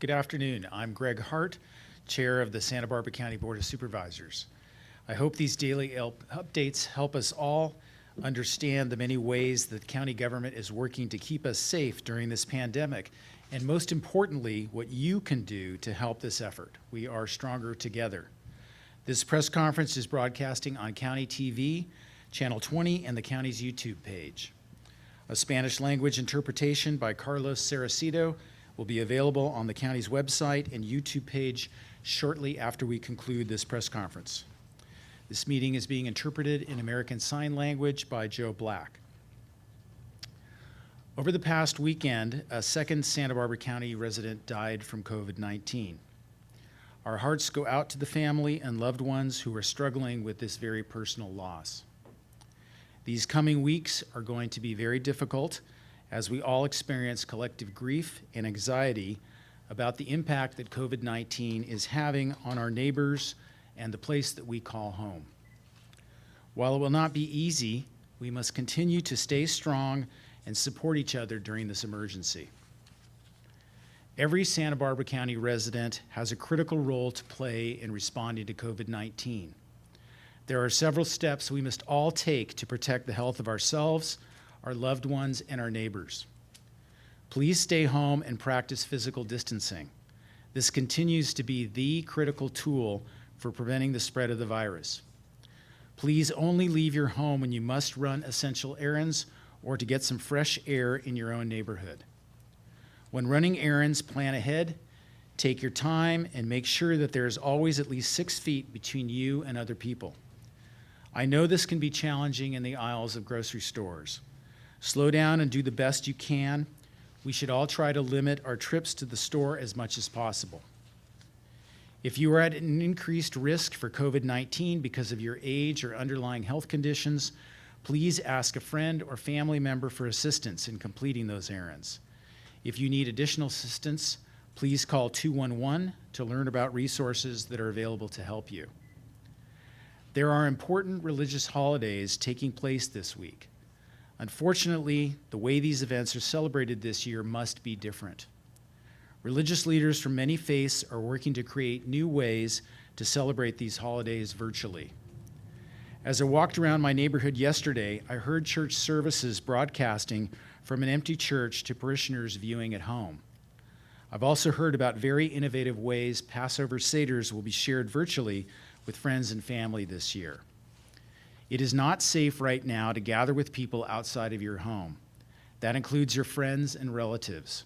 Good afternoon. I'm Greg Hart, Chair of the Santa Barbara County Board of Supervisors. I hope these daily updates help us all understand the many ways that county government is working to keep us safe during this pandemic, and most importantly, what you can do to help this effort. We are stronger together. This press conference is broadcasting on County TV, Channel 20, and the county's YouTube page. A Spanish language interpretation by Carlos Seracito will be available on the county's website and YouTube page shortly after we conclude this press conference. This meeting is being interpreted in American Sign Language by Joe Black. Over the past weekend, a second Santa Barbara County resident died from COVID-19. Our hearts go out to the family and loved ones who are struggling with this very personal loss. These coming weeks are going to be very difficult as we all experience collective grief and anxiety about the impact that COVID-19 is having on our neighbors and the place that we call home. While it will not be easy, we must continue to stay strong and support each other during this emergency. Every Santa Barbara County resident has a critical role to play in responding to COVID-19. There are several steps we must all take to protect the health of ourselves, our loved ones, and our neighbors. Please stay home and practice physical distancing. This continues to be the critical tool for preventing the spread of the virus. Please only leave your home when you must run essential errands or to get some fresh air in your own neighborhood. When running errands, plan ahead, take your time, and make sure that there is always at least 6 feet between you and other people. I know this can be challenging in the aisles of grocery stores. Slow down and do the best you can. We should all try to limit our trips to the store as much as possible. If you are at an increased risk for COVID-19 because of your age or underlying health conditions, please ask a friend or family member for assistance in completing those errands. If you need additional assistance, please call 211 to learn about resources that are available to help you. There are important religious holidays taking place this week. Unfortunately, the way these events are celebrated this year must be different. Religious leaders from many faiths are working to create new ways to celebrate these holidays virtually. As I walked around my neighborhood yesterday, I heard church services broadcasting from an empty church to parishioners viewing at home. I've also heard about very innovative ways Passover Seders will be shared virtually with friends and family this year. It is not safe right now to gather with people outside of your home. That includes your friends and relatives.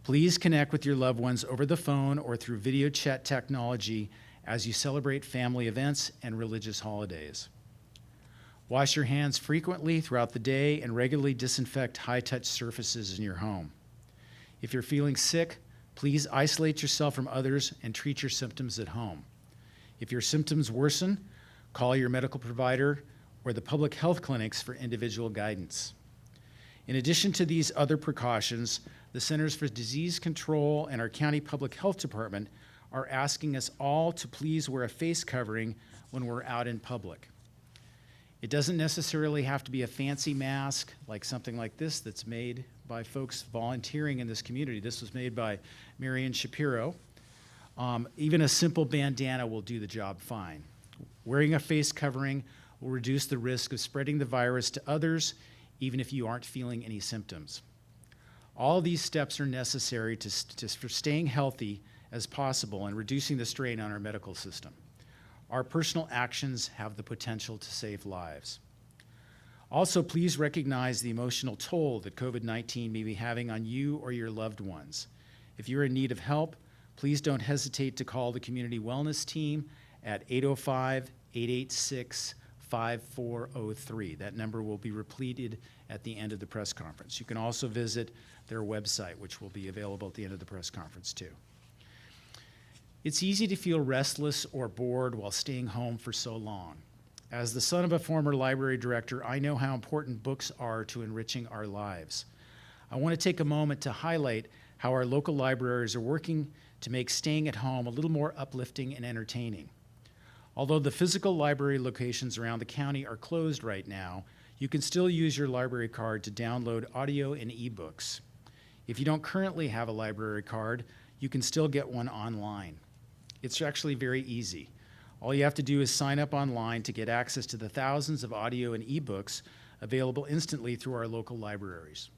Please connect with your loved ones over the phone or through video chat technology as you celebrate family events and religious holidays. Wash your hands frequently throughout the day and regularly disinfect high-touch surfaces in your home. If you're feeling sick, please isolate yourself from others and treat your symptoms at home. If your symptoms worsen, call your medical provider or the public health clinics for individual guidance. In addition to these other precautions, the Centers for Disease Control and our County Public Health Department are asking us all to please wear a face covering when we're out in public. It doesn't necessarily have to be a fancy mask like something like this that's made by folks volunteering in this community. This was made by Marion Shapiro. Even a simple bandana will do the job fine. Wearing a face covering will reduce the risk of spreading the virus to others, even if you aren't feeling any symptoms. All of these steps are necessary for staying healthy as possible and reducing the strain on our medical system. Our personal actions have the potential to save lives. Also, please recognize the emotional toll that COVID-19 may be having on you or your loved ones. If you're in need of help, please don't hesitate to call the Community Wellness Team at 805-886-5403. That number will be repeated at the end of the press conference. You can also visit their website, which will be available at the end of the press conference too. It's easy to feel restless or bored while staying home for so long. As the son of a former library director, I know how important books are to enriching our lives. I want to take a moment to highlight how our local libraries are working to make staying at home a little more uplifting and entertaining. Although the physical library locations around the county are closed right now, you can still use your library card to download audio and ebooks. If you don't currently have a library card, you can still get one online. It's actually very easy. All you have to do is sign up online to get access to the thousands of audio and ebooks available instantly through our local libraries.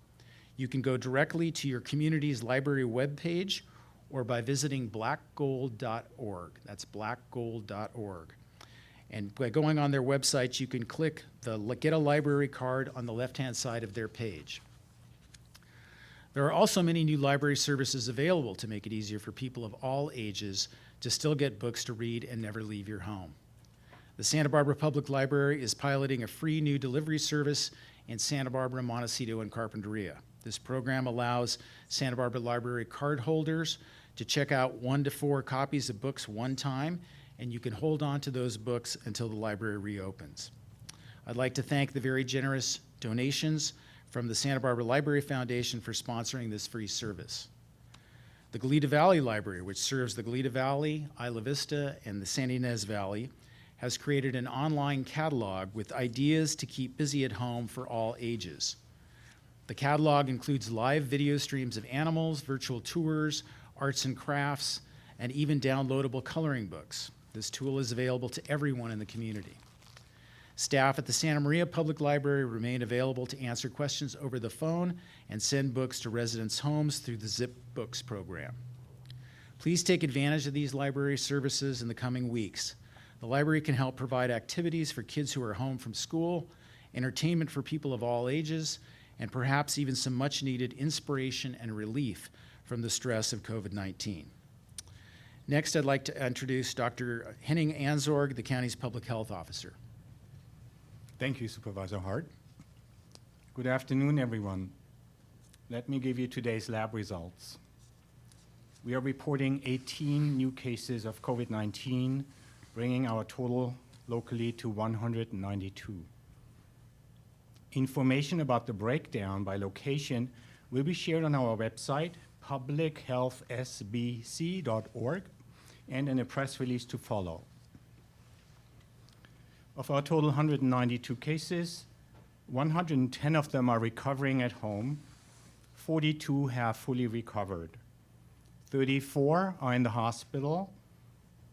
You can go directly to your community's library webpage or by visiting blackgold.org. That's blackgold.org. And by going on their website, you can click the Get a Library card on the left-hand side of their page. There are also many new library services available to make it easier for people of all ages to still get books to read and never leave your home. The Santa Barbara Public Library is piloting a free new delivery service in Santa Barbara, Montecito, and Carpinteria. This program allows Santa Barbara Library card holders to check out 1 to 4 copies of books one time, and you can hold on to those books until the library reopens. I'd like to thank the very generous donations from the Santa Barbara Library Foundation for sponsoring this free service. The Goleta Valley Library, which serves the Goleta Valley, Isla Vista, and the San Ynez Valley, has created an online catalog with ideas to keep busy at home for all ages. The catalog includes live video streams of animals, virtual tours, arts and crafts, and even downloadable coloring books. This tool is available to everyone in the community. Staff at the Santa Maria Public Library remain available to answer questions over the phone and send books to residents' homes through the Zip Books program. Please take advantage of these library services in the coming weeks. The library can help provide activities for kids who are home from school, entertainment for people of all ages, and perhaps even some much-needed inspiration and relief from the stress of COVID-19. Next, I'd like to introduce Dr. Henning Anzorg, the county's public health officer. Thank you, Supervisor Hart. Good afternoon, everyone. Let me give you today's lab results. We are reporting 18 new cases of COVID-19, bringing our total locally to 192. Information about the breakdown by location will be shared on our website, publichealthsbc.org, and in a press release to follow. Of our total 192 cases, 110 of them are recovering at home, 42 have fully recovered. 34 are in the hospital,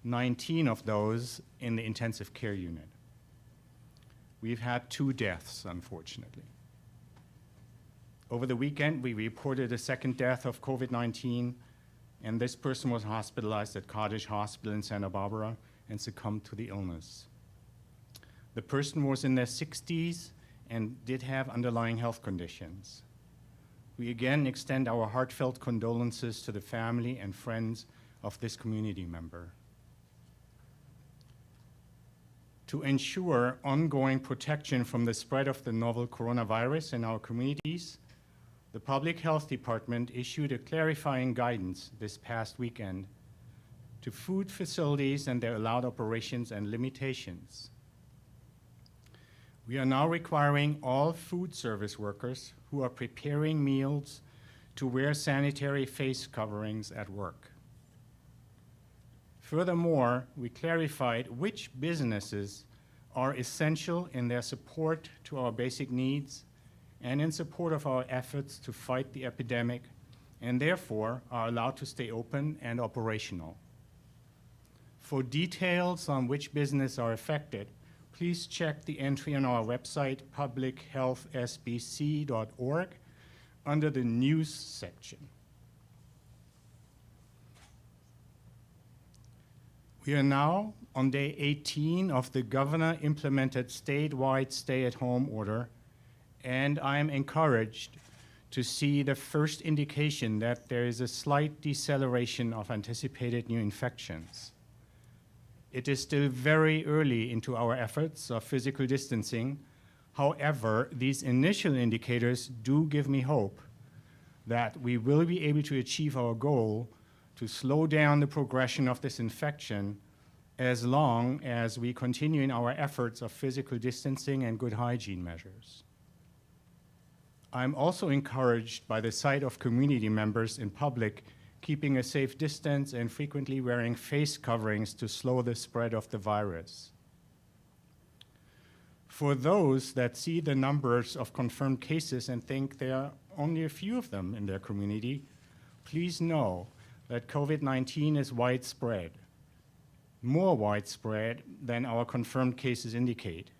19 of those in the intensive care unit. We've had 2 deaths, unfortunately. Over the weekend, we reported a second death of COVID-19, and this person was hospitalized at Cottage Hospital in Santa Barbara and succumbed to the illness. The person was in their 60s and did have underlying health conditions. We again extend our heartfelt condolences to the family and friends of this community member. To ensure ongoing protection from the spread of the novel coronavirus in our communities, the Public Health Department issued a clarifying guidance this past weekend to food facilities and their allowed operations and limitations. We are now requiring all food service workers who are preparing meals to wear sanitary face coverings at work. Furthermore, we clarified which businesses are essential in their support to our basic needs and in support of our efforts to fight the epidemic, and therefore are allowed to stay open and operational. For details on which businesses are affected, please check the entry on our website, publichealthsbc.org, under the News section. We are now on day 18 of the governor-implemented statewide stay-at-home order, and I am encouraged to see the first indication that there is a slight deceleration of anticipated new infections. It is still very early into our efforts of physical distancing. However, these initial indicators do give me hope that we will be able to achieve our goal to slow down the progression of this infection as long as we continue in our efforts of physical distancing and good hygiene measures. I'm also encouraged by the sight of community members in public keeping a safe distance and frequently wearing face coverings to slow the spread of the virus. For those that see the numbers of confirmed cases and think there are only a few of them in their community, please know that COVID-19 is widespread, more widespread than our confirmed cases indicate.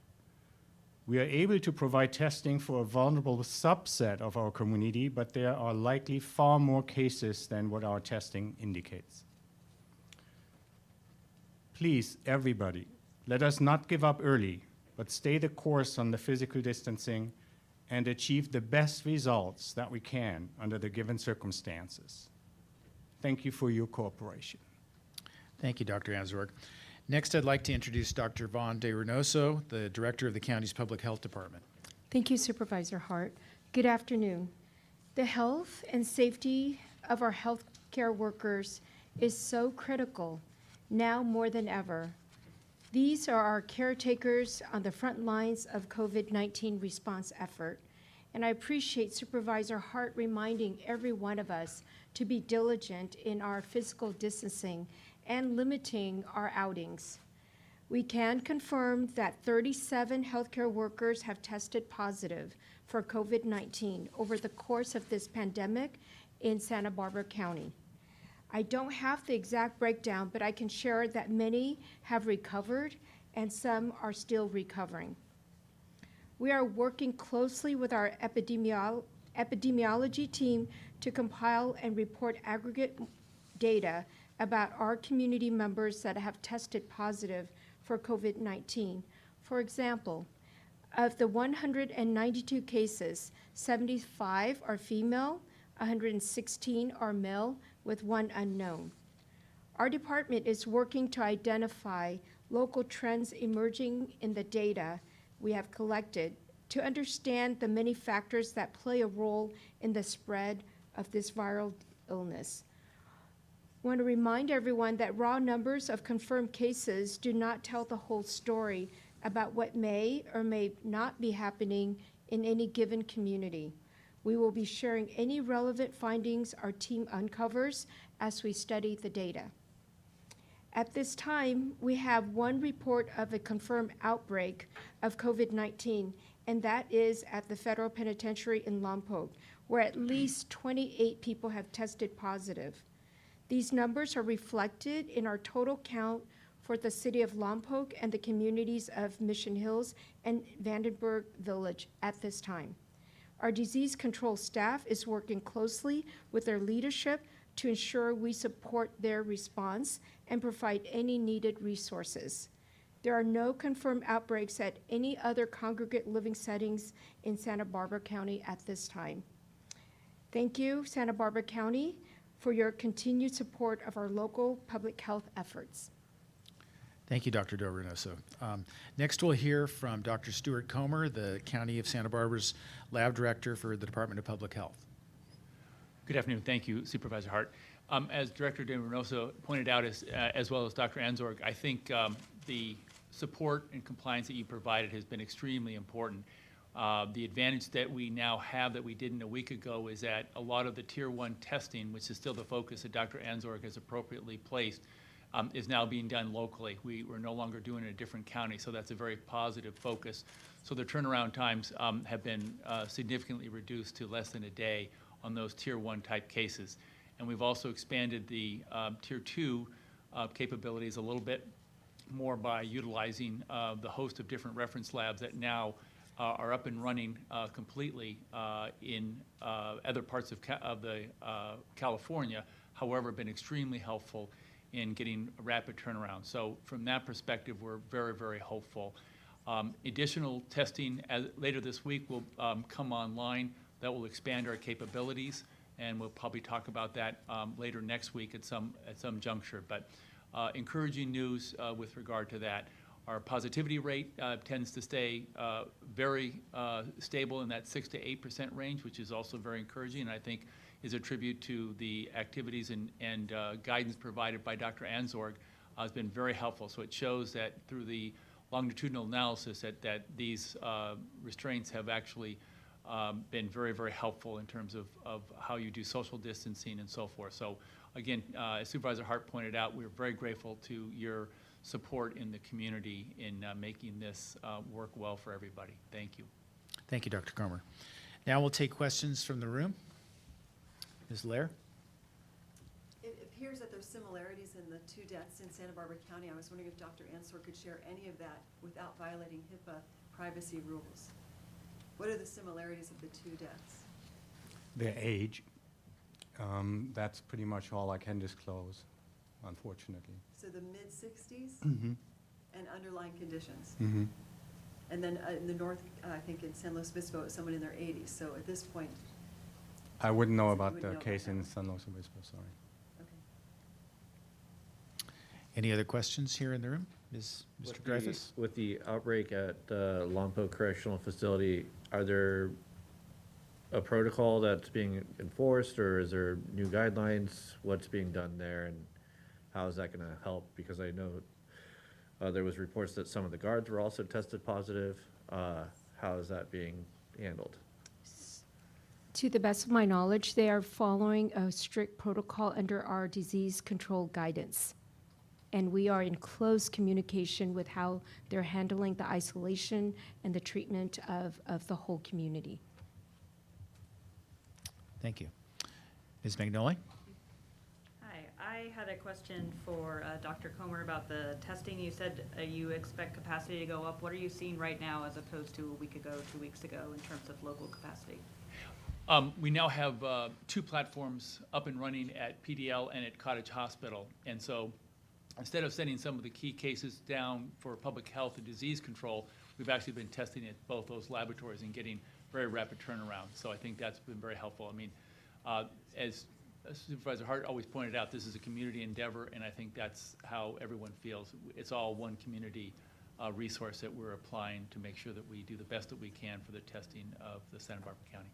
We are able to provide testing for a vulnerable subset of our community, but there are likely far more cases than what our testing indicates. Please, everybody, let us not give up early, but stay the course on the physical distancing and achieve the best results that we can under the given circumstances. Thank you for your cooperation. Thank you, Dr. Anzorg. Next, I'd like to introduce Dr. Vaughn De Reynoso, the Director of the county's Public Health Department. Thank you, Supervisor Hart. Good afternoon. The health and safety of our healthcare workers is so critical now more than ever. These are our caretakers on the front lines of COVID-19 response effort, and I appreciate Supervisor Hart reminding every one of us to be diligent in our physical distancing and limiting our outings. We can confirm that 37 healthcare workers have tested positive for COVID-19 over the course of this pandemic in Santa Barbara County. I don't have the exact breakdown, but I can share that many have recovered and some are still recovering. We are working closely with our epidemiology team to compile and report aggregate data about our community members that have tested positive for COVID-19. For example, of the 192 cases, 75 are female, 116 are male, with one unknown. Our department is working to identify local trends emerging in the data we have collected to understand the many factors that play a role in the spread of this viral illness. I want to remind everyone that raw numbers of confirmed cases do not tell the whole story about what may or may not be happening in any given community. We will be sharing any relevant findings our team uncovers as we study the data. At this time, we have one report of a confirmed outbreak of COVID-19, and that is at the Federal Penitentiary in Lompoc, where at least 28 people have tested positive. These numbers are reflected in our total count for the city of Lompoc and the communities of Mission Hills and Vandenberg Village at this time. Our disease control staff is working closely with their leadership to ensure we support their response and provide any needed resources. There are no confirmed outbreaks at any other congregate living settings in Santa Barbara County at this time. Thank you, Santa Barbara County, for your continued support of our local public health efforts. Thank you, Dr. De Reynoso. Next, we'll hear from Dr. Stuart Comer, the County of Santa Barbara's Lab Director for the Department of Public Health. Good afternoon. Thank you, Supervisor Hart. As Director De Reynoso pointed out, as well as Dr. Anzorg, I think the support and compliance that you provided has been extremely important. The advantage that we now have that we didn't a week ago is that a lot of the Tier 1 testing, which is still the focus that Dr. Anzorg has appropriately placed, is now being done locally. We're no longer doing it in a different county, so that's a very positive focus. So the turnaround times have been significantly reduced to less than a day on those Tier 1 type cases. And we've also expanded the Tier 2 capabilities a little bit more by utilizing the host of different reference labs that now are up and running completely in other parts of California, however, been extremely helpful in getting a rapid turnaround. So from that perspective, we're very, very hopeful. Additional testing later this week will come online that will expand our capabilities, and we'll probably talk about that later next week at some juncture. But encouraging news with regard to that. Our positivity rate tends to stay very stable in that 6 to 8% range, which is also very encouraging, and I think is a tribute to the activities and guidance provided by Dr. Anzorg has been very helpful. So it shows that through the longitudinal analysis that these restraints have actually been very, very helpful in terms of how you do social distancing and so forth. So again, as Supervisor Hart pointed out, we're very grateful to your support in the community in making this work well for everybody. Thank you. Thank you, Dr. Comer. Now we'll take questions from the room. Ms. Lair? It appears that there's similarities in the two deaths in Santa Barbara County. I was wondering if Dr. Ansor could share any of that without violating HIPAA privacy rules. What are the similarities of the two deaths? Their age, that's pretty much all I can disclose, unfortunately. So the mid-60s Mm-hmm. and underlying conditions. Mm-hmm. And then in the north, I think in San Luis Obispo, it was someone in their 80s. So at this point, I wouldn't know You about wouldn't the know about case that in one. San Luis Obispo, sorry. okay. Any other questions here in the room? Mr. Dreyfus? With the outbreak at the Lompoc Correctional Facility, are there a protocol that's being enforced, or is there new guidelines? What's being done there, and how is that gonna help? Because I know there was reports that some of the guards were also tested positive. How is that being handled? To the best of my knowledge, they are following a strict protocol under our disease control guidance. And we are in close communication with how they're handling the isolation and the treatment of the whole community. Thank you. Ms. Magnoli? Hi, I had a question for Dr. Comer about the testing. You said you expect capacity to go up. What are you seeing right now as opposed to a week ago, 2 weeks ago, in terms of local capacity? We now have 2 platforms up and running at PDL and at Cottage Hospital. And so instead of sending some of the key cases down for public health and disease control, we've actually been testing at both those laboratories and getting very rapid turnaround. So I think that's been very helpful. I mean, as Supervisor Hart always pointed out, this is a community endeavor, and I think that's how everyone feels. It's all one community resource that we're applying to make sure that we do the best that we can for the testing of the Santa Barbara County.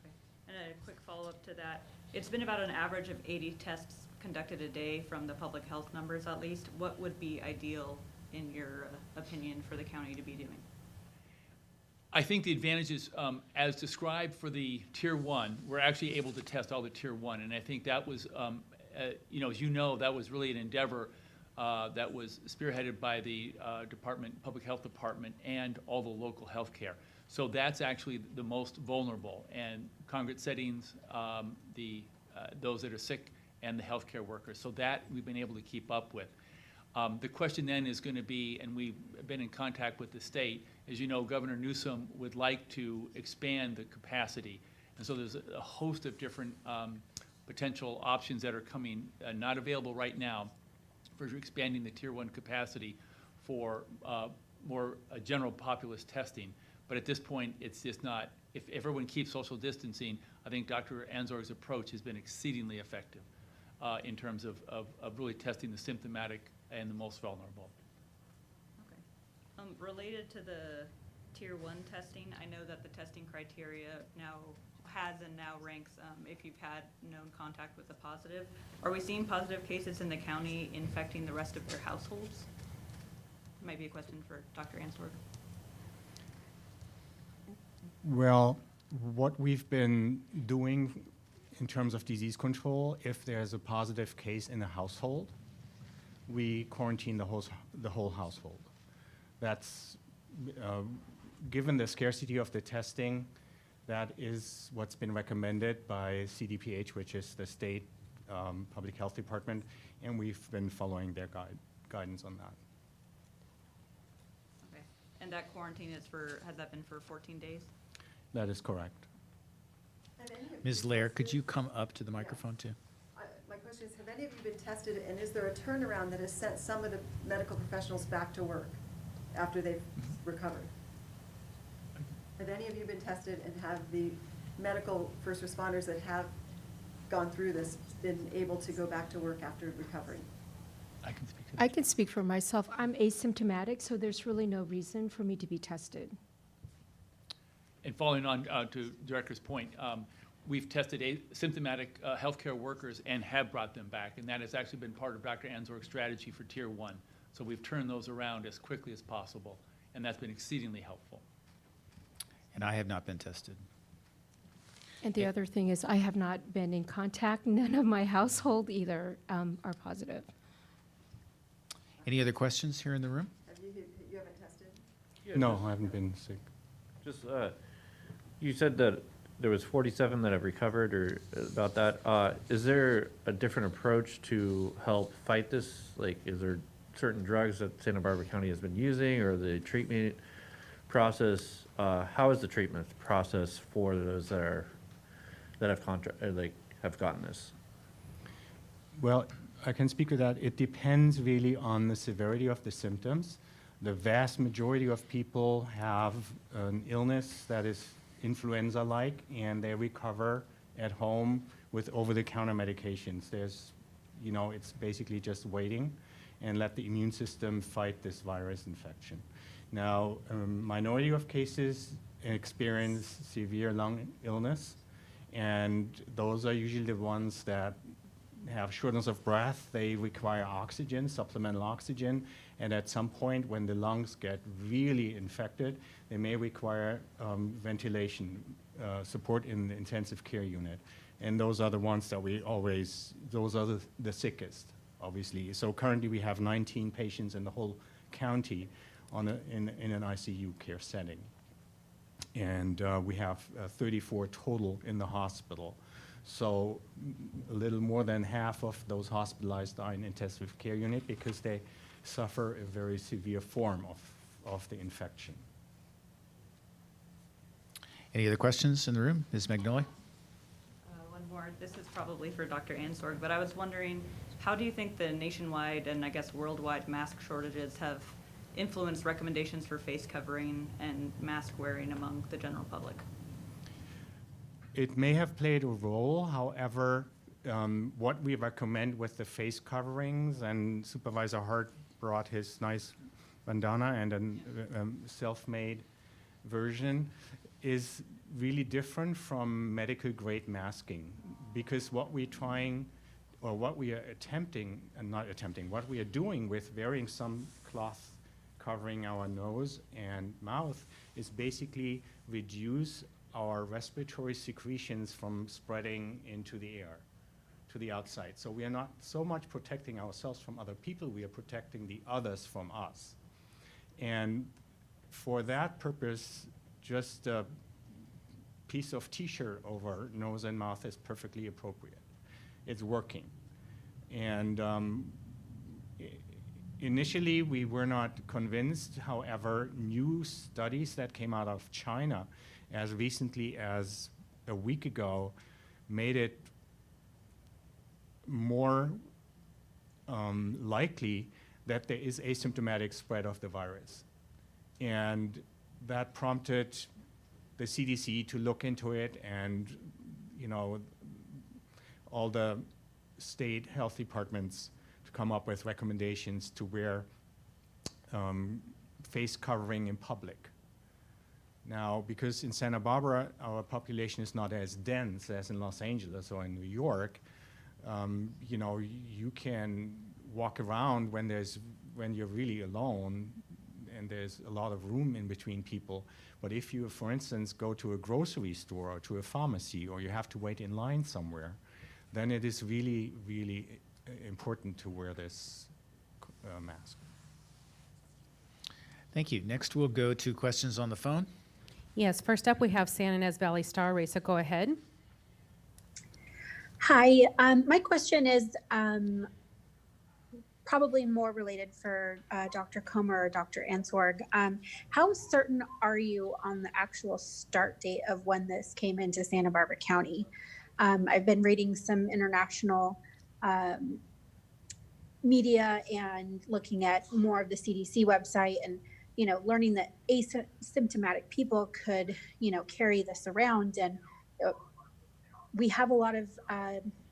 Okay. And a quick follow-up to that. It's been about an average of 80 tests conducted a day from the public health numbers at least. What would be ideal, in your opinion, for the county to be doing? I think the advantages, as described for the Tier 1, we're actually able to test all the Tier 1. And I think that was, as you know, that was really an endeavor that was spearheaded by the Public Health Department and all the local health care. So that's actually the most vulnerable. And congregate settings, those that are sick, and the healthcare workers. So that we've been able to keep up with. The question then is going to be, and we've been in contact with the state, as you know, Governor Newsom would like to expand the capacity. And so there's a host of different potential options that are coming, not available right now, for expanding the Tier 1 capacity for more general populace testing. But at this point, it's just not, if everyone keeps social distancing, I think Dr. Anzorg's approach has been exceedingly effective in terms of really testing the symptomatic and the most vulnerable. Okay. Related to the Tier 1 testing, I know that the testing criteria now has and now ranks if you've had known contact with a positive. Are we seeing positive cases in the county infecting the rest of their households? Might be a question for Dr. Ansor. Well, what we've been doing in terms of disease control, if there's a positive case in a household, we quarantine the whole household. That's, given the scarcity of the testing, that is what's been recommended by CDPH, which is the state public health department, and we've been following their guidance on that. Okay. And that quarantine is has that been for 14 days? That is correct. Have any of Ms. you Lair, could tested? you come up to the microphone too? My question is, have any of you been tested, and is there a turnaround that has sent some of the medical professionals back to work after they've recovered? Have any of you been tested, and have the medical first responders that have gone through this been able to go back to work after recovering? I can speak to that. I can speak for myself. I'm asymptomatic, so there's really no reason for me to be tested. And following on to Director's point, we've tested asymptomatic healthcare workers and have brought them back, and that has actually been part of Dr. Anzorg's strategy for Tier 1. So we've turned those around as quickly as possible, and that's been exceedingly helpful. And I have not been tested. And the Yeah. other thing is, I have not been in contact. None of my household either are positive. Any other questions here in the room? Have you haven't tested? No, I haven't been sick. Just, you said that there was 47 that have recovered, or about that. Is there a different approach to help fight this? Like, is there certain drugs that Santa Barbara County has been using, or the treatment process? How is the treatment process for those that have gotten this? Well, I can speak to that. It depends really on the severity of the symptoms. The vast majority of people have an illness that is influenza-like, and they recover at home with over-the-counter medications. It's basically just waiting and let the immune system fight this virus infection. Now, a minority of cases experience severe lung illness, and those are usually the ones that have shortness of breath. They require oxygen, supplemental oxygen, and at some point when the lungs get really infected, they may require ventilation support in the intensive care unit. And those are the ones that those are the sickest, obviously. So currently we have 19 patients in the whole county in an ICU care setting. And we have 34 total in the hospital. So a little more than half of those hospitalized are in intensive care unit because they suffer a very severe form of the infection. Any other questions in the room? Ms. Magnoli? One more. This is probably for Dr. Ansorg, but I was wondering, how do you think the nationwide and I guess worldwide mask shortages have influenced recommendations for face covering and mask wearing among the general public? It may have played a role. However, what we recommend with the face coverings, and Supervisor Hart brought his nice bandana and a self-made version, is really different from medical grade masking, because what we're trying, or what we are attempting, and not attempting, what we are doing with wearing some cloth covering our nose and mouth is basically reduce our respiratory secretions from spreading into the air, to the outside. So we are not so much protecting ourselves from other people, we are protecting the others from us. And for that purpose, just a piece of t-shirt over nose and mouth is perfectly appropriate. It's working. And initially we were not convinced. However, new studies that came out of China as recently as a week ago made it more likely that there is asymptomatic spread of the virus. And that prompted the CDC to look into it, and all the state health departments to come up with recommendations to wear face covering in public. Now, because in Santa Barbara, our population is not as dense as in Los Angeles or in New York, you can walk around when you're really alone and there's a lot of room in between people. But if you, for instance, go to a grocery store or to a pharmacy, or you have to wait in line somewhere, then it is really, really important to wear this mask. Thank you. Next, we'll go to questions on the phone. Yes, first up we have San Ynez Valley Star. Risa, go ahead. Hi, my question is probably more related for Dr. Comer or Dr. Ansorg. How certain are you on the actual start date of when this came into Santa Barbara County? I've been reading some international media and looking at more of the CDC website, and learning that asymptomatic people could carry this around. And we have a lot of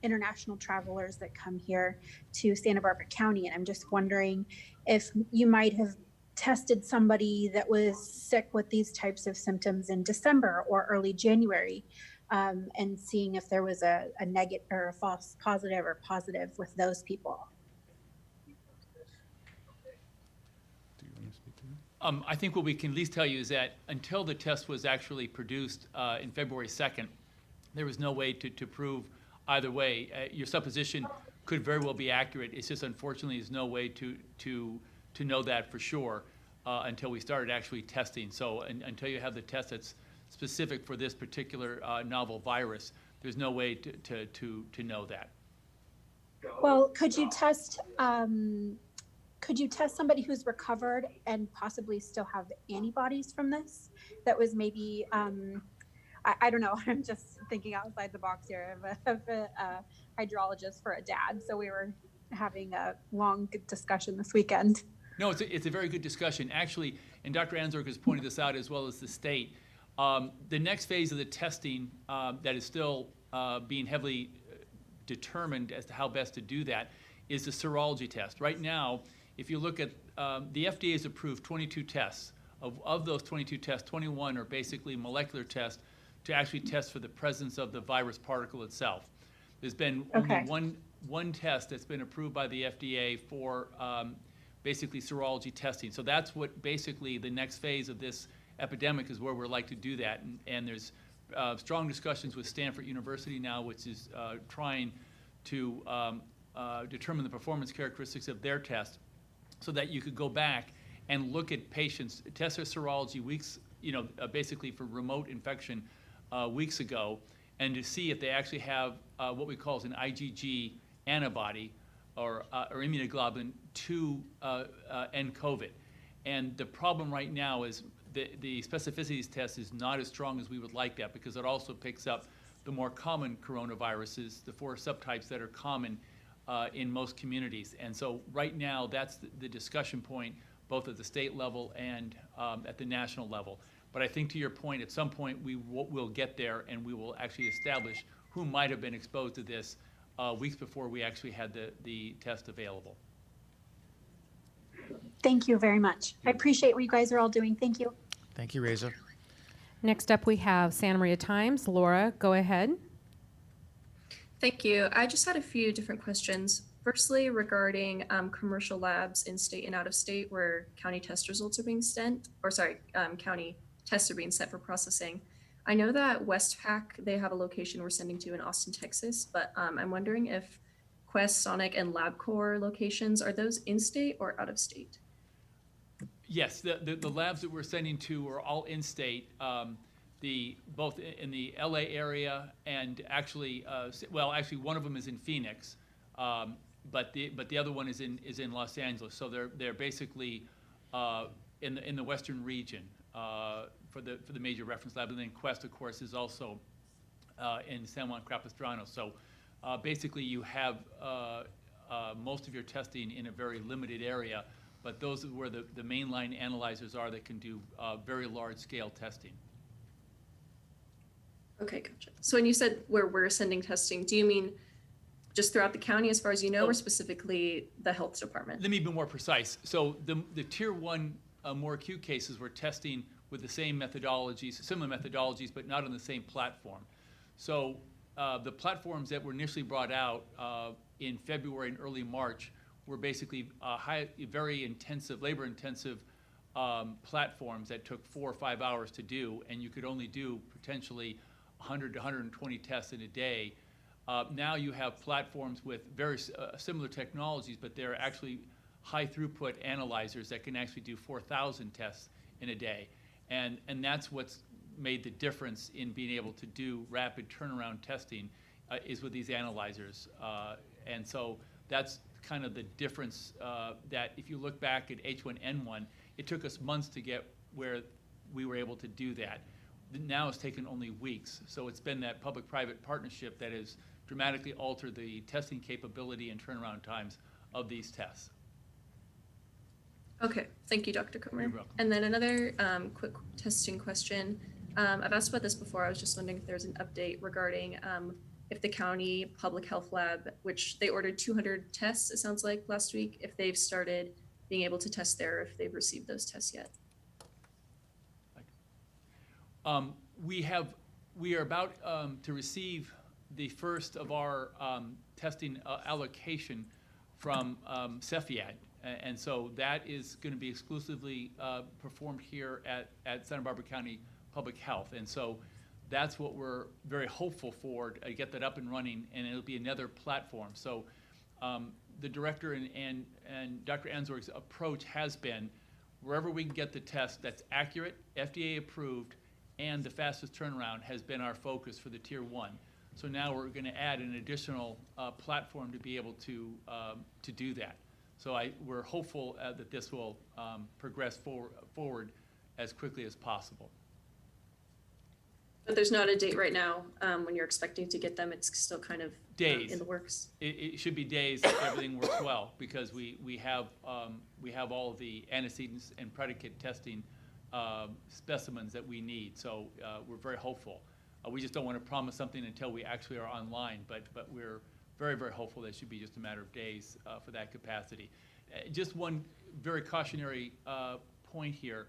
international travelers that come here to Santa Barbara County, and I'm just wondering if you might have tested somebody that was sick with these types of symptoms in December or early January, and seeing if there was a negative or a false positive or positive with those people. I think what we can at least tell you is that until the test was actually produced in February 2nd, there was no way to prove either way. Your supposition could very well be accurate. It's just unfortunately there's no way to know that for sure until we started actually testing. So until you have the test that's specific for this particular novel virus. There's no way to know that. Well, could you test somebody who's recovered and possibly still have antibodies from this? That was maybe, I don't know. I'm just thinking outside the box here of a hydrologist for a dad. So we were having a long discussion this weekend. No, it's a very good discussion. Actually, and Dr. Anzorg has pointed this out as well as the state, the next phase of the testing that is still being heavily determined as to how best to do that is the serology test. Right now, if you look at, the FDA has approved 22 tests. Of those 22 tests, 21 are basically molecular tests to actually test for the presence of the virus particle itself. There's been only one test that's been approved by the FDA for basically serology testing. So that's what basically the next phase of this epidemic is, where we're like to do that. And there's strong discussions with Stanford University now, which is trying to determine the performance characteristics of their test, so that you could go back and look at patients, test their serology weeks, basically for remote infection weeks ago, and to see if they actually have what we call an IgG antibody or immunoglobulin to end COVID. And the problem right now is the specificity of these tests is not as strong as we would like that, because it also picks up the more common coronaviruses, the 4 subtypes that are common in most communities. And so right now, that's the discussion point, both at the state level and at the national level. But I think, to your point, at some point we'll get there, and we will actually establish who might have been exposed to this weeks before we actually had the test available. Thank you very much. I appreciate what you guys are all doing. Thank you. Thank you, Reza. Next up, we have Santa Maria Times. Laura, go ahead. Thank you. I just had a few different questions. Firstly, regarding commercial labs in state and out of state where county test results are being sent, county tests are being sent for processing. I know that Westpac, they have a location we're sending to in Austin, Texas, but I'm wondering if Quest, Sonic, and LabCorp locations, are those in-state or out of state? Yes, the labs that we're sending to are all in-state. Both in the LA area, and actually, one of them is in Phoenix, but the other one is in Los Angeles. So they're basically in the western region for the major reference lab, and then Quest, of course, is also in San Juan Capistrano. So basically, you have most of your testing in a very limited area, but those are where the mainline analyzers are that can do very large-scale testing. Okay, gotcha. So when you said where we're sending testing, do you mean just throughout the county as far as you know, or specifically the health department? Let me be more precise. So the tier 1 more acute cases we're testing with the same methodologies, similar methodologies, but not on the same platform. So the platforms that were initially brought out in February and early March were basically very intensive, labor-intensive platforms that took 4 or 5 hours to do, and you could only do potentially 100 to 120 tests in a day. Now you have platforms with very similar technologies, but they're actually high throughput analyzers that can actually do 4,000 tests in a day. And that's what's made the difference in being able to do rapid turnaround testing is with these analyzers. And so that's kind of the difference that if you look back at H1N1, it took us months to get where we were able to do that. Now it's taken only weeks. So it's been that public-private partnership that has dramatically altered the testing capability and turnaround times of these tests. Okay, thank you, Dr. Comer. You're welcome. And then another quick testing question. I've asked about this before. I was just wondering if there's an update regarding if the county public health lab, which they ordered 200 tests, it sounds like last week, if they've started being able to test there, if they've received those tests yet. We are about to receive the first of our testing allocation from Cefiad. And so that is going to be exclusively performed here at Santa Barbara County Public Health. And so that's what we're very hopeful for, to get that up and running, and it'll be another platform. So the director and Dr. Anzorg's approach has been, wherever we can get the test that's accurate, FDA approved, and the fastest turnaround has been our focus for the Tier 1. So now we're going to add an additional platform to be able to do that. So we're hopeful that this will progress forward as quickly as possible. But there's not a date right now when you're expecting to get them. It's still kind of Days. in the works. It should be days if everything works well, because we have all of the antecedents and predicate testing specimens that we need. So we're very hopeful. We just don't want to promise something until we actually are online, but we're very, very hopeful that it should be just a matter of days for that capacity. Just one very cautionary point here.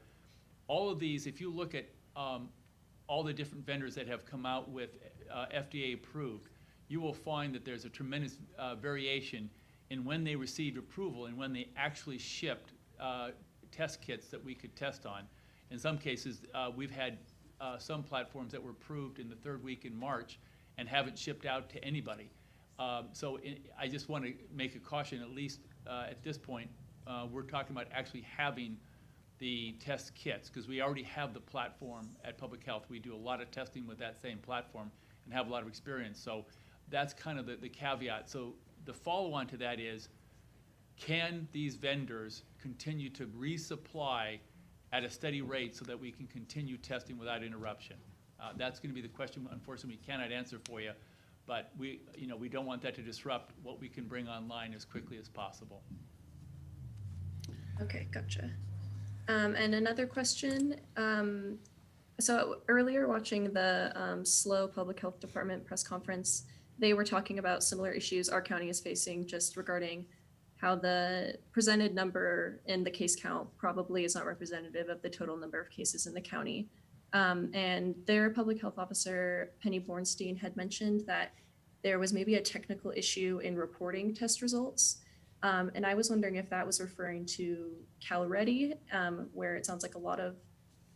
All of these, if you look at all the different vendors that have come out with FDA approved, you will find that there's a tremendous variation in when they received approval and when they actually shipped test kits that we could test on. In some cases, we've had some platforms that were approved in the third week in March and haven't shipped out to anybody. I just want to make a caution, at least at this point, we're talking about actually having the test kits, because we already have the platform at Public Health. We do a lot of testing with that same platform and have a lot of experience. So that's kind of the caveat. So the follow-on to that is, can these vendors continue to resupply at a steady rate so that we can continue testing without interruption? That's going to be the question, unfortunately, we cannot answer for you, but we don't want that to disrupt what we can bring online as quickly as possible. Okay, gotcha. And another question. So earlier watching the SLO Public Health Department press conference, they were talking about similar issues our county is facing just regarding how the presented number in the case count probably is not representative of the total number of cases in the county. And their public health officer, Penny Bornstein, had mentioned that there was maybe a technical issue in reporting test results. And I was wondering if that was referring to CalReady, where it sounds like a lot of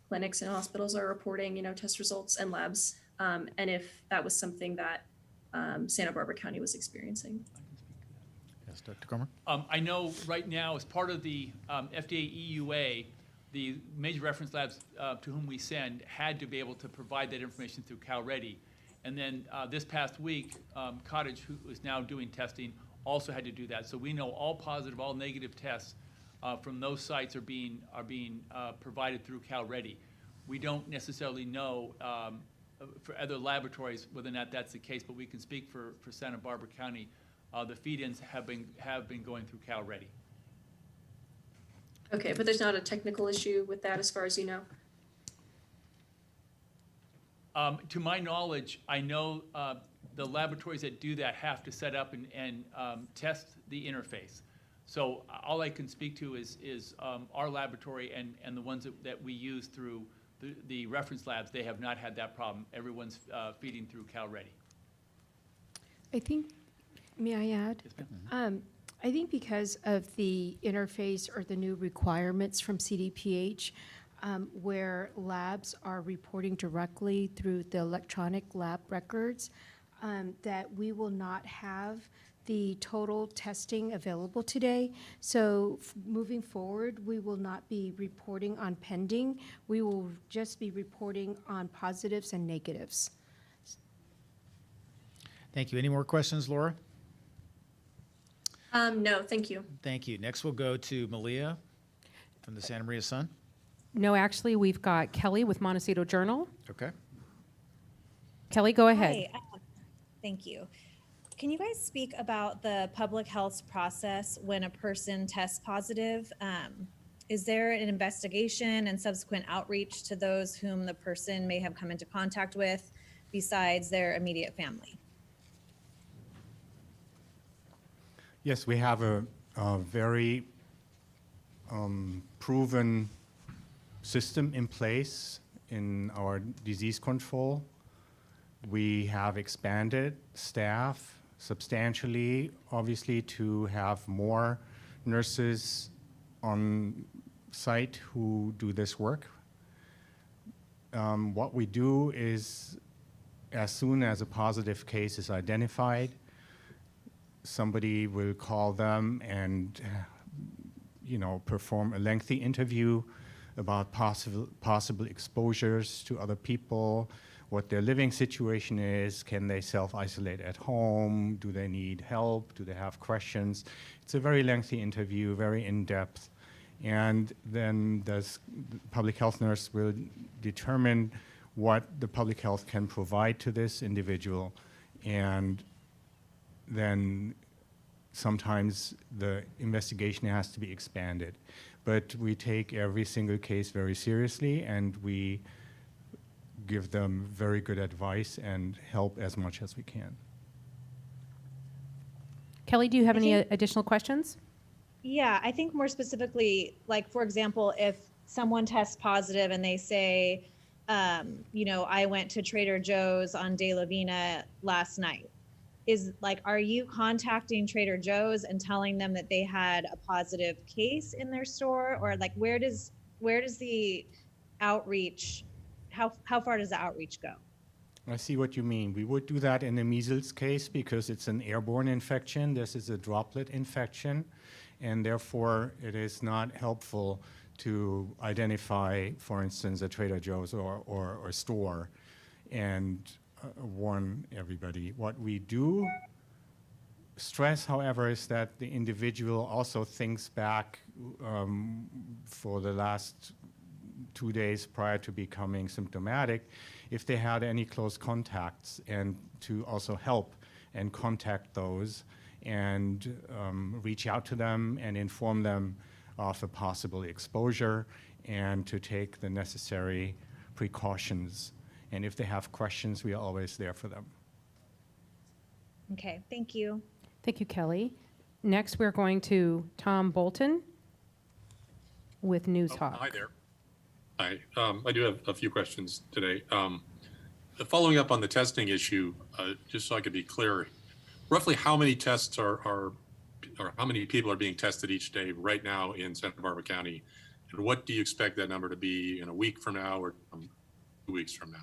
clinics and hospitals are reporting, test results and labs, and if that was something that Santa Barbara County was experiencing. Yes, Dr. Comer? I know right now, as part of the FDA EUA, the major reference labs to whom we send had to be able to provide that information through CalReady. And then this past week, Cottage, who is now doing testing, also had to do that. So we know all positive, all negative tests from those sites are being provided through CalReady. We don't necessarily know for other laboratories whether or not that's the case, but we can speak for Santa Barbara County. The feed-ins have been going through CalReady. Okay, but there's not a technical issue with that as far as you know? To my knowledge, I know the laboratories that do that have to set up and test the interface. So all I can speak to is our laboratory and the ones that we use through the reference labs. They have not had that problem. Everyone's feeding through CalReady. I think, may I add? Yes, ma'am. I think because of the interface or the new requirements from CDPH, where labs are reporting directly through the electronic lab records, that we will not have the total testing available today. So moving forward, we will not be reporting on pending. We will just be reporting on positives and negatives. Thank you. Any more questions, Laura? No, thank you. Thank you. Next, we'll go to Malia from the Santa Maria Sun. No, actually, we've got Kelly with Montecito Journal. Okay. Kelly, go ahead. Hi, thank you. Can you guys speak about the public health process when a person tests positive? Is there an investigation and subsequent outreach to those whom the person may have come into contact with besides their immediate family? Yes, we have a very proven system in place in our disease control. We have expanded staff substantially, obviously, to have more nurses on site who do this work. What we do is, as soon as a positive case is identified, somebody will call them and perform a lengthy interview about possible exposures to other people, what their living situation is, can they self-isolate at home, do they need help, do they have questions. It's a very lengthy interview, very in-depth, and then the public health nurse will determine what the public health can provide to this individual, and then sometimes the investigation has to be expanded. But we take every single case very seriously, and we give them very good advice and help as much as we can. Kelly, do you have I any think- additional questions? Yeah, I think more specifically, like, for example, if someone tests positive and they say, I went to Trader Joe's on De La Vina last night, are you contacting Trader Joe's and telling them that they had a positive case in their store? Or like, where does the outreach, how far does the outreach go? I see what you mean. We would do that in the measles case because it's an airborne infection. This is a droplet infection, and therefore it is not helpful to identify, for instance, a Trader Joe's or a store and warn everybody. What we do stress, however, is that the individual also thinks back for the last 2 days prior to becoming symptomatic, if they had any close contacts, and to also help and contact those and reach out to them and inform them of a possible exposure and to take the necessary precautions. And if they have questions, we are always there for them. Okay, thank you. Thank you, Kelly. Next, we're going to Tom Bolton with News Hawk. Hi there. Hi. I do have a few questions today. Following up on the testing issue, just so I could be clear, roughly how many tests or how many people are being tested each day right now in Santa Barbara County? And what do you expect that number to be in a week from now or 2 weeks from now?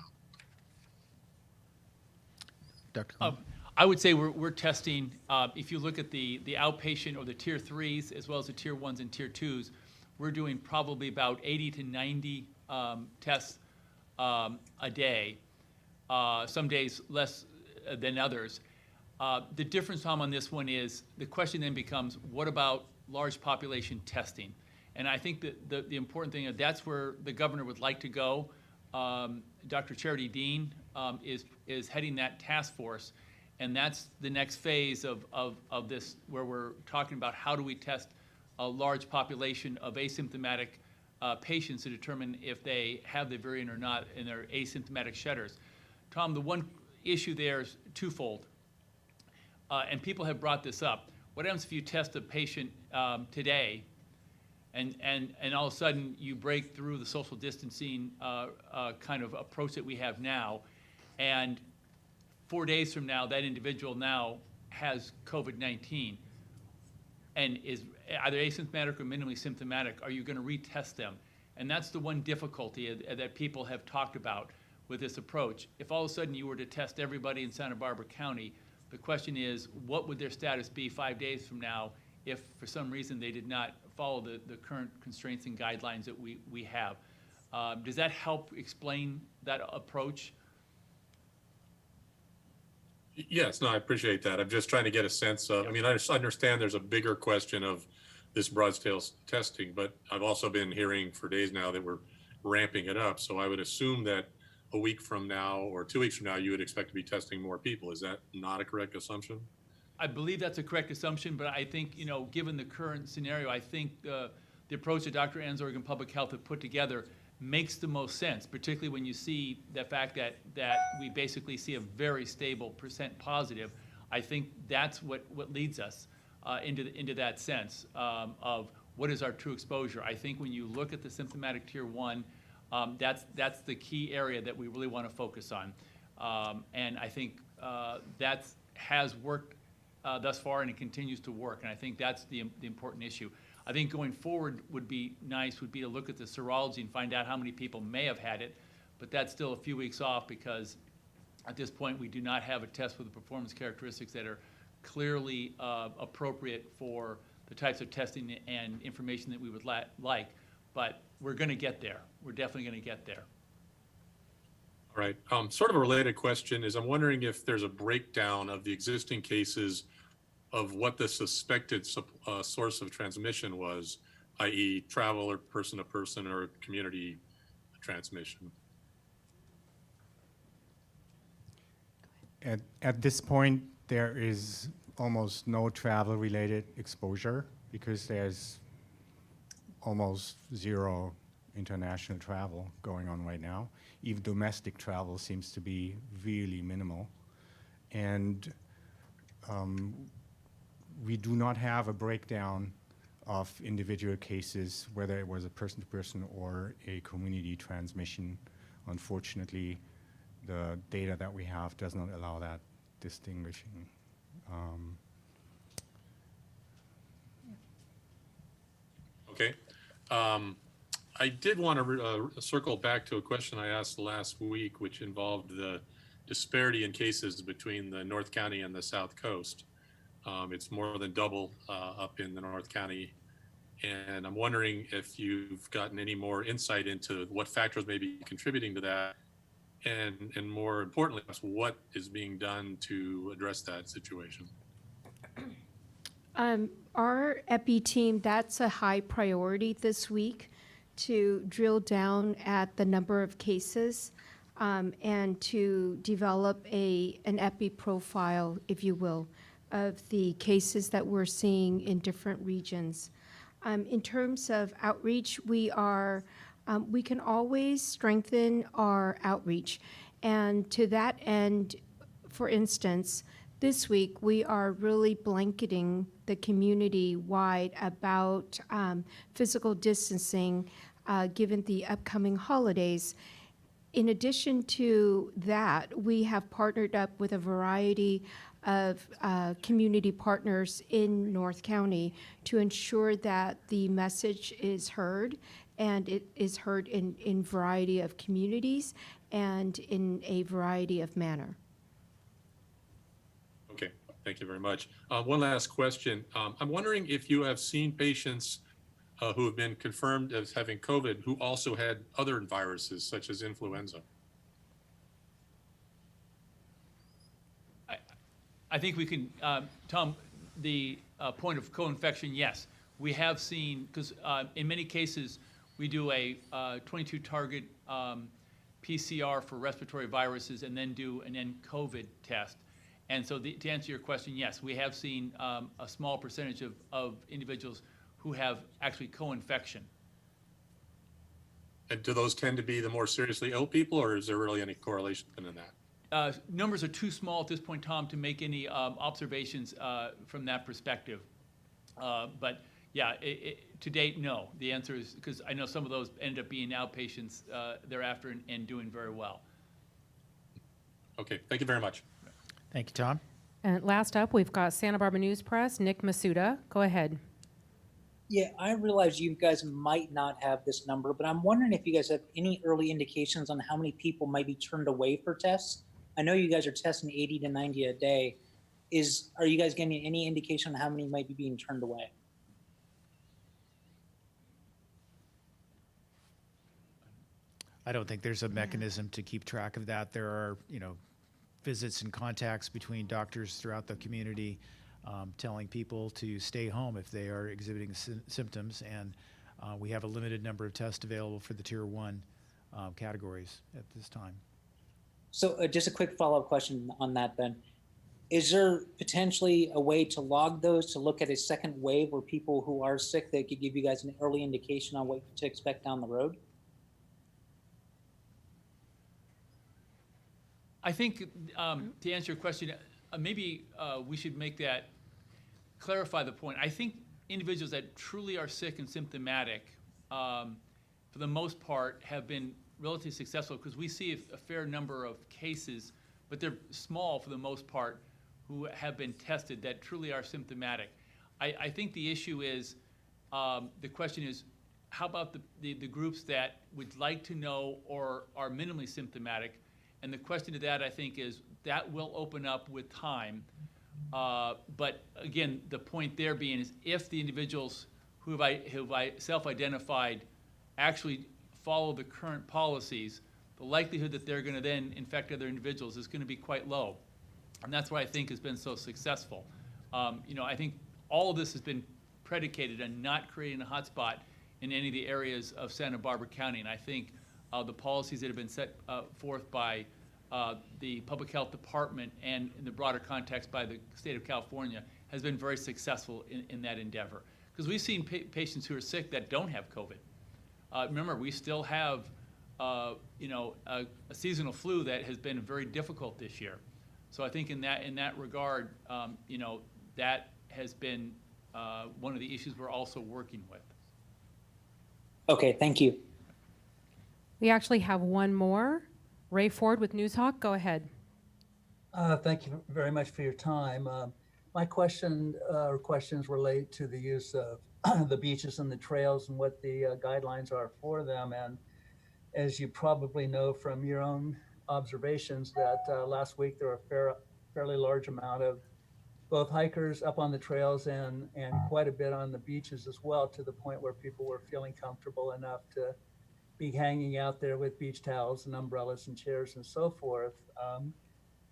Dr. Lee? I would say we're testing, if you look at the outpatient or the tier 3s as well as the tier 1s and tier 2s, we're doing probably about 80 to 90 tests a day, some days less than others. The difference, Tom, on this one is the question then becomes, what about large population testing? And I think that the important thing, that's where the governor would like to go. Dr. Charity Dean is heading that task force, and that's the next phase of this, where we're talking about how do we test a large population of asymptomatic patients to determine if they have the variant or not in their asymptomatic shedders. Tom, the one issue there is twofold, and people have brought this up. What happens if you test a patient today and all of a sudden you break through the social distancing kind of approach that we have now, and 4 days from now, that individual now has COVID-19 and is either asymptomatic or minimally symptomatic? Are you going to retest them? And that's the one difficulty that people have talked about with this approach. If all of a sudden you were to test everybody in Santa Barbara County, the question is, what would their status be 5 days from now if for some reason they did not follow the current constraints and guidelines that we have? Does that help explain that approach? Yes, no, I appreciate that. I'm just trying to get a sense of, I mean, I just understand there's a bigger question of this broad-scale testing, but I've also been hearing for days now that we're ramping it up. So I would assume that a week from now or 2 weeks from now, you would expect to be testing more people. Is that not a correct assumption? I believe that's a correct assumption, but I think, given the current scenario, I think the approach that Dr. Anzorg and Public Health have put together makes the most sense, particularly when you see the fact that we basically see a very stable percent positive. I think that's what leads us into that sense of what is our true exposure. I think when you look at the symptomatic tier 1, that's the key area that we really want to focus on. And I think that has worked thus far, and it continues to work. And I think that's the important issue. I think going forward would be to look at the serology and find out how many people may have had it, but that's still a few weeks off because at this point we do not have a test with the performance characteristics that are clearly appropriate for the types of testing and information that we would like. But we're going to get there. We're definitely going to get there. All right. Sort of a related question is I'm wondering if there's a breakdown of the existing cases of what the suspected source of transmission was, i.e. travel or person to person or community transmission. At this point, there is almost no travel-related exposure because there's almost zero international travel going on right now. Even domestic travel seems to be really minimal. And we do not have a breakdown of individual cases, whether it was a person-to-person or a community transmission. Unfortunately, the data that we have does not allow that distinguishing. Okay. I did want to circle back to a question I asked last week, which involved the disparity in cases between the North County and the South Coast. It's more than double up in the North County. And I'm wondering if you've gotten any more insight into what factors may be contributing to that. And more importantly, what is being done to address that situation? Our EPI team, that's a high priority this week to drill down at the number of cases and to develop an EPI profile, if you will, of the cases that we're seeing in different regions. In terms of outreach, we can always strengthen our outreach. And to that end, for instance, this week we are really blanketing the community wide about physical distancing given the upcoming holidays. In addition to that, we have partnered up with a variety of community partners in North County to ensure that the message is heard, and it is heard in variety of communities and in a variety of manner. Okay, thank you very much. One last question. I'm wondering if you have seen patients who have been confirmed as having COVID who also had other viruses such as influenza. I think we can, Tom, the point of co-infection, yes. We have seen, because in many cases, we do a 22 target PCR for respiratory viruses and then do an COVID test. And so to answer your question, yes, we have seen a small percentage of individuals who have actually co-infection. And do those tend to be the more seriously ill people, or is there really any correlation in that? Numbers are too small at this point, Tom, to make any observations from that perspective. But yeah, to date, no. The answer is, because I know some of those end up being outpatients thereafter and doing very well. Okay, thank you very much. Thank you, Tom. And last up, we've got Santa Barbara News Press, Nick Masuda. Go ahead. Yeah, I realize you guys might not have this number, but I'm wondering if you guys have any early indications on how many people might be turned away for tests. I know you guys are testing 80 to 90 a day. Are you guys getting any indication on how many might be being turned away? I don't think there's a mechanism to keep track of that. There are, visits and contacts between doctors throughout the community telling people to stay home if they are exhibiting symptoms. And we have a limited number of tests available for the Tier 1 categories at this time. So just a quick follow-up question on that then. Is there potentially a way to log those to look at a second wave where people who are sick, that could give you guys an early indication on what to expect down the road? I think to answer your question, maybe we should clarify the point. I think individuals that truly are sick and symptomatic, for the most part, have been relatively successful, because we see a fair number of cases, but they're small for the most part, who have been tested that truly are symptomatic. I think the issue is, the question is, how about the groups that would like to know or are minimally symptomatic? And the question to that, I think, is that will open up with time. But again, the point there being is, if the individuals who have self-identified actually follow the current policies, the likelihood that they're going to then infect other individuals is going to be quite low. And that's what I think has been so successful. I think all of this has been predicated on not creating a hotspot in any of the areas of Santa Barbara County. And I think the policies that have been set forth by the Public Health Department and in the broader context by the state of California has been very successful in that endeavor. Because we've seen patients who are sick that don't have COVID. Remember, we still have a seasonal flu that has been very difficult this year. So I think in that regard, that has been one of the issues we're also working with. Okay, thank you. We actually have one more. Ray Ford with Newshawk, go ahead. Thank you very much for your time. My question or questions relate to the use of the beaches and the trails and what the guidelines are for them. And as you probably know from your own observations, that last week there were a fairly large amount of both hikers up on the trails and quite a bit on the beaches as well, to the point where people were feeling comfortable enough to be hanging out there with beach towels and umbrellas and chairs and so forth.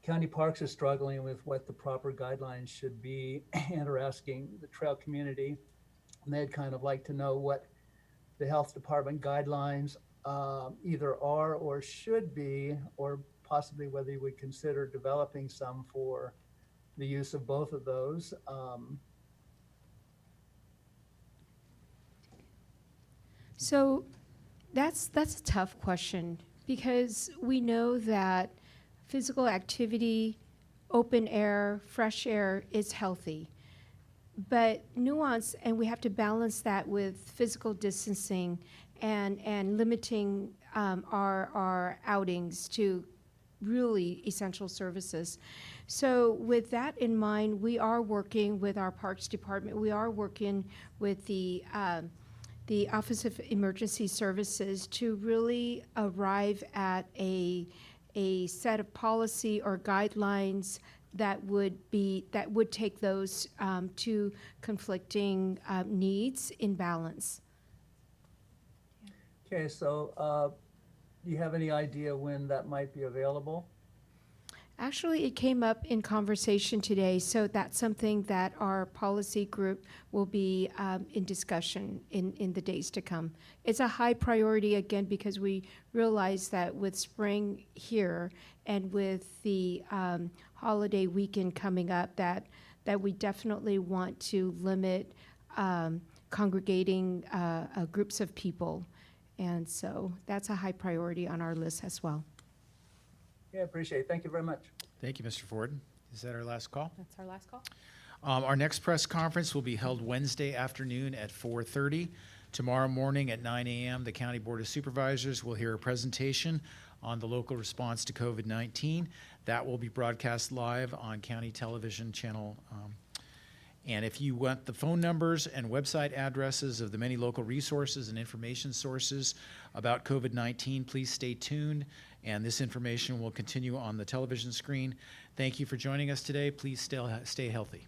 County Parks is struggling with what the proper guidelines should be and are asking the trail community, and they'd kind of like to know what the health department guidelines either are or should be, or possibly whether you would consider developing some for the use of both of those. So that's a tough question, because we know that physical activity, open air, fresh air is healthy. But nuance, and we have to balance that with physical distancing and limiting our outings to really essential services. So with that in mind, we are working with our Parks Department. We are working with the Office of Emergency Services to really arrive at a set of policy or guidelines that would take those two conflicting needs in balance. Okay, so do you have any idea when that might be available? Actually, it came up in conversation today, so that's something that our policy group will be in discussion in the days to come. It's a high priority, again, because we realize that with spring here and with the holiday weekend coming up, that we definitely want to limit congregating groups of people. And so that's a high priority on our list as well. Yeah, appreciate it. Thank you very much. Thank you, Mr. Ford. Is that our last call? That's our last call. Our next press conference will be held Wednesday afternoon at 4:30. Tomorrow morning at 9 a.m., the County Board of Supervisors will hear a presentation on the local response to COVID-19. That will be broadcast live on county television channel. And if you want the phone numbers and website addresses of the many local resources and information sources about COVID-19, please stay tuned, and this information will continue on the television screen. Thank you for joining us today. Please stay healthy.